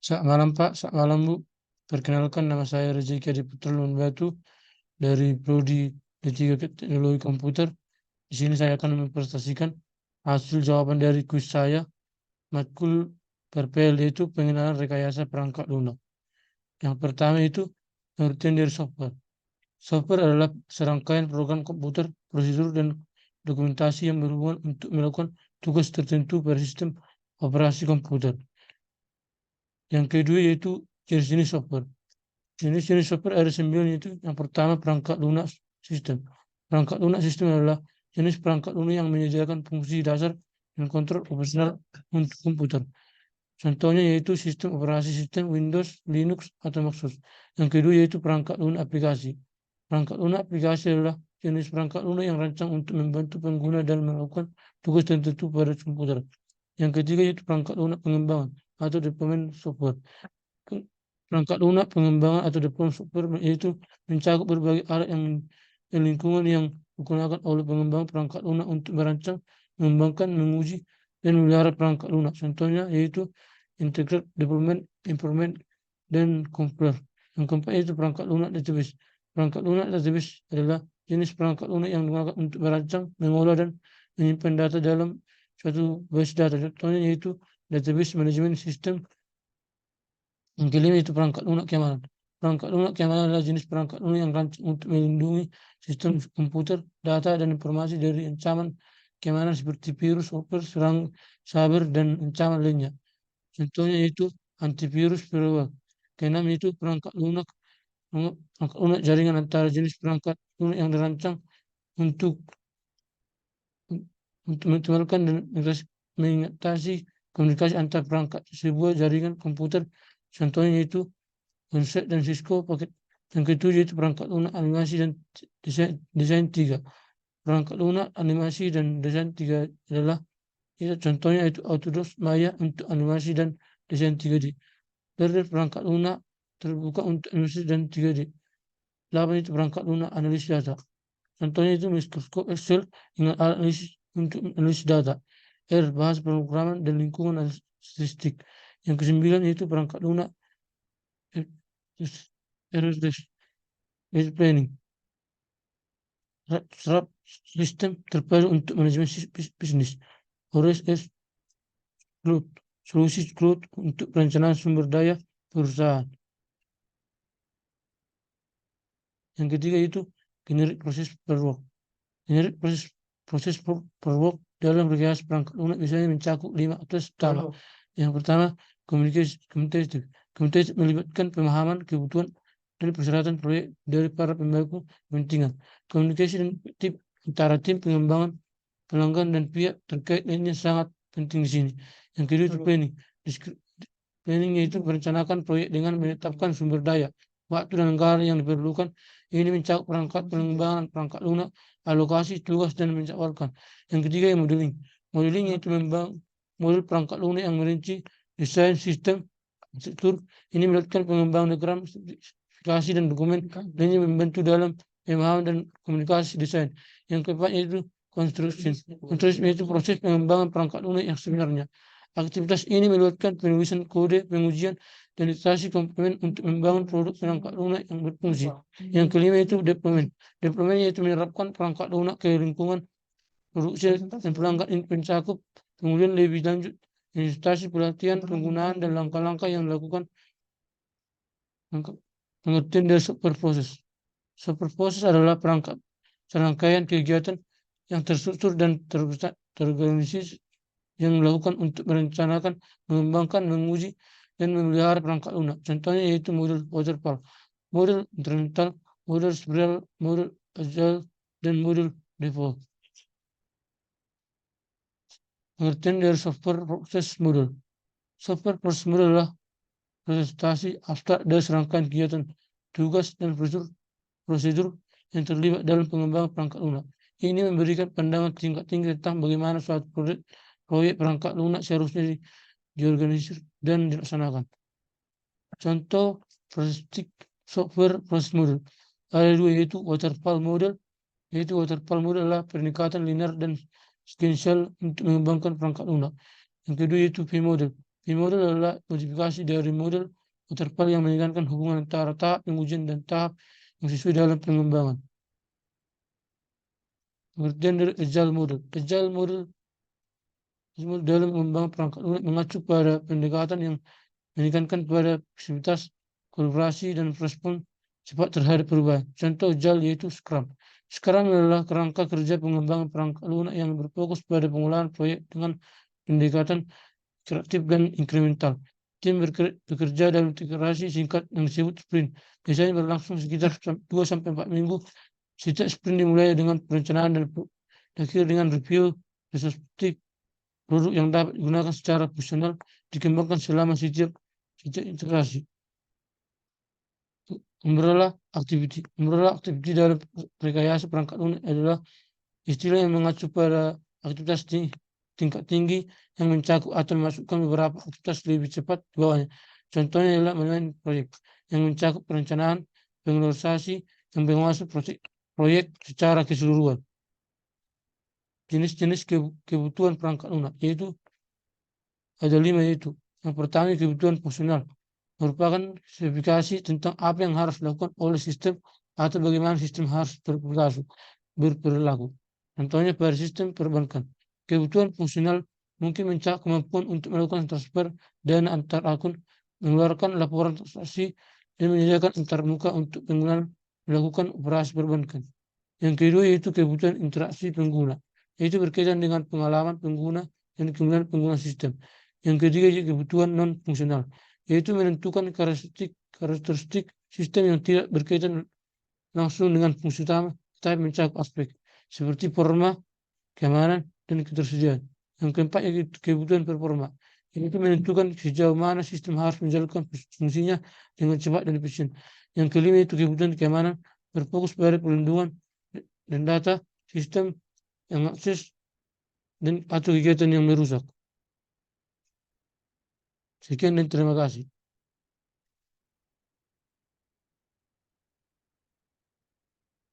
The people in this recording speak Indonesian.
Selamat malam Pak, selamat malam Bu. Perkenalkan nama saya Rezeki Adi Putra Batu dari Prodi D3 Teknologi Komputer. Di sini saya akan mempresentasikan hasil jawaban dari kuis saya, matkul PRPL, yaitu pengenalan rekayasa perangkat lunak. Yang pertama itu pengertian dari software. Software adalah serangkaian program komputer, prosedur, dan dokumentasi yang berhubungan untuk melakukan tugas tertentu pada sistem operasi komputer. Yang kedua yaitu jenis-jenis software. Jenis-jenis software ada 9, yaitu yang pertama perangkat lunak sistem. Perangkat lunak sistem adalah jenis perangkat lunak yang menyediakan fungsi dasar dan kontrol operasional untuk komputer. Contohnya yaitu sistem operasi sistem Windows, Linux, atau Maxos. Yang kedua yaitu perangkat lunak aplikasi. Perangkat lunak aplikasi adalah jenis perangkat lunak yang rancang untuk membantu pengguna dalam melakukan tugas tertentu pada komputer. Yang ketiga yaitu perangkat lunak pengembangan atau development software. Perangkat lunak pengembangan atau development software yaitu mencakup berbagai alat yang lingkungan yang digunakan oleh pengembang perangkat lunak untuk merancang, mengembangkan, menguji, dan memelihara perangkat lunak. Contohnya yaitu integrate, development, improvement, dan compiler. Yang keempat yaitu perangkat lunak database. Perangkat lunak database adalah jenis perangkat lunak yang digunakan untuk merancang, mengolah, dan menyimpan data dalam suatu base data. Contohnya yaitu database management system. Yang kelima itu perangkat lunak keamanan. Perangkat lunak keamanan adalah jenis perangkat lunak yang rancang untuk melindungi sistem komputer, data, dan informasi dari ancaman keamanan seperti virus, software, serang, cyber, dan ancaman lainnya. Contohnya yaitu antivirus, firewall. Keenam itu perangkat lunak jaringan antara jenis perangkat lunak yang dirancang untuk mengoptimalkan dan mengatasi komunikasi antar perangkat sebuah jaringan komputer. Contohnya yaitu Onshape dan Cisco paket. Yang ketujuh yaitu perangkat lunak animasi dan desain 3. Perangkat lunak animasi dan desain 3 adalah contohnya itu Autodesk Maya untuk animasi dan desain 3D. Dari perangkat lunak terbuka untuk animasi dan 3D. 8 itu perangkat lunak analisis data. Contohnya itu mikroskop Excel dengan alat analisis untuk analisis data. Bahasa pemrograman dan lingkungan statistik. Yang kesembilan yaitu perangkat lunak planning. Serap sistem terpadu untuk manajemen bisnis. ORS Cloud, solusi cloud untuk perencanaan sumber daya perusahaan. Yang ketiga itu generic proses per work. Generic proses per work dalam rekayasa perangkat lunak misalnya mencakup 5 atas utama. Yang pertama, communicative melibatkan pemahaman kebutuhan dan persyaratan proyek dari para pemangku kepentingan. Komunikasi dan efektif antara tim pengembangan, pelanggan, dan pihak terkait lainnya sangat penting di sini. Yang kedua itu planning. Planning yaitu merencanakan proyek dengan menetapkan sumber daya, waktu, dan anggaran yang diperlukan. Ini mencakup perangkat pengembangan perangkat lunak, alokasi tugas, dan menjadwalkan. Yang ketiga yang modeling. Modeling yaitu membangun model perangkat lunak yang merinci desain sistem arsitektur. Ini melibatkan pengembangan diagram, spesifikasi, dan dokumen lainnya membantu dalam pemahaman dan komunikasi desain. Yang keempat yaitu construction. Construction yaitu proses pengembangan perangkat lunak yang sebenarnya. Aktivitas ini melibatkan penulisan kode, pengujian, dan iterasi komponen untuk membangun produk perangkat lunak yang berfungsi. Yang kelima itu deployment. Deployment yaitu menerapkan perangkat lunak ke lingkungan produksi dan pelanggan. Ini mencakup kemudian lebih lanjut investasi, pelatihan, penggunaan, dan langkah-langkah yang dilakukan. Pengertian dari software proses. Software proses adalah perangkat serangkaian kegiatan yang terstruktur dan terorganisir yang dilakukan untuk merencanakan, mengembangkan, menguji, dan memelihara perangkat lunak. Contohnya yaitu model waterfall, model incremental, model spiral, model agile, dan model default. Pengertian dari software proses model. Software proses model adalah presentasi abstrak dari serangkaian kegiatan, tugas, dan prosedur yang terlibat dalam pengembangan perangkat lunak. Ini memberikan pandangan tingkat tinggi tentang bagaimana suatu proyek perangkat lunak seharusnya diorganisir dan dilaksanakan. Contoh software proses model ada dua, yaitu waterfall model. Yaitu waterfall model adalah peningkatan linear dan sequential untuk mengembangkan perangkat lunak. Yang kedua yaitu V model. V-model adalah modifikasi dari model waterfall yang meningkatkan hubungan antara tahap pengujian dan tahap yang sesuai dalam pengembangan. Pengertian dari agile model. Agile model dalam mengembangkan perangkat lunak mengacu pada pendekatan yang menekankan pada fleksibilitas, kolaborasi, dan respon cepat terhadap perubahan. Contoh agile yaitu Scrum. Scrum adalah kerangka kerja pengembangan perangkat lunak yang berfokus pada pengolahan proyek dengan pendekatan kreatif dan inkremental. Tim bekerja dalam iterasi singkat yang disebut sprint. Biasanya berlangsung sekitar 2-4 minggu. Setiap sprint dimulai dengan perencanaan dan akhir dengan review retrospektif. Produk yang dapat digunakan secara profesional dikembangkan selama setiap integrasi. Umbrella activity. Umbrella activity dalam rekayasa perangkat lunak adalah istilah yang mengacu pada aktivitas tingkat tinggi yang mencakup atau memasukkan beberapa aktivitas lebih cepat di bawahnya. Contohnya adalah manajemen proyek yang mencakup perencanaan, pengelolaan, yang menguasai proyek secara keseluruhan. Jenis-jenis kebutuhan perangkat lunak yaitu ada 5 yaitu. Yang pertama kebutuhan fungsional merupakan spesifikasi tentang apa yang harus dilakukan oleh sistem atau bagaimana sistem harus berperilaku. Contohnya pada sistem perbankan. Kebutuhan fungsional mungkin mencakup kemampuan untuk melakukan transfer dana antar akun, mengeluarkan laporan transaksi, dan menyediakan antarmuka untuk pengguna melakukan operasi perbankan. Yang kedua yaitu kebutuhan interaksi pengguna, yaitu berkaitan dengan pengalaman pengguna dan kemudian pengguna sistem. Yang ketiga yaitu kebutuhan non-fungsional, yaitu menentukan karakteristik sistem yang tidak berkaitan langsung dengan fungsi utama, tetapi mencakup aspek seperti performa, keamanan, dan ketersediaan. Yang keempat yaitu kebutuhan performa, yaitu menentukan sejauh mana sistem harus menjalankan fungsinya dengan cepat dan efisien. Yang kelima yaitu kebutuhan keamanan, berfokus pada perlindungan dan data sistem yang akses dan atau kegiatan yang merusak. Sekian dan terima kasih.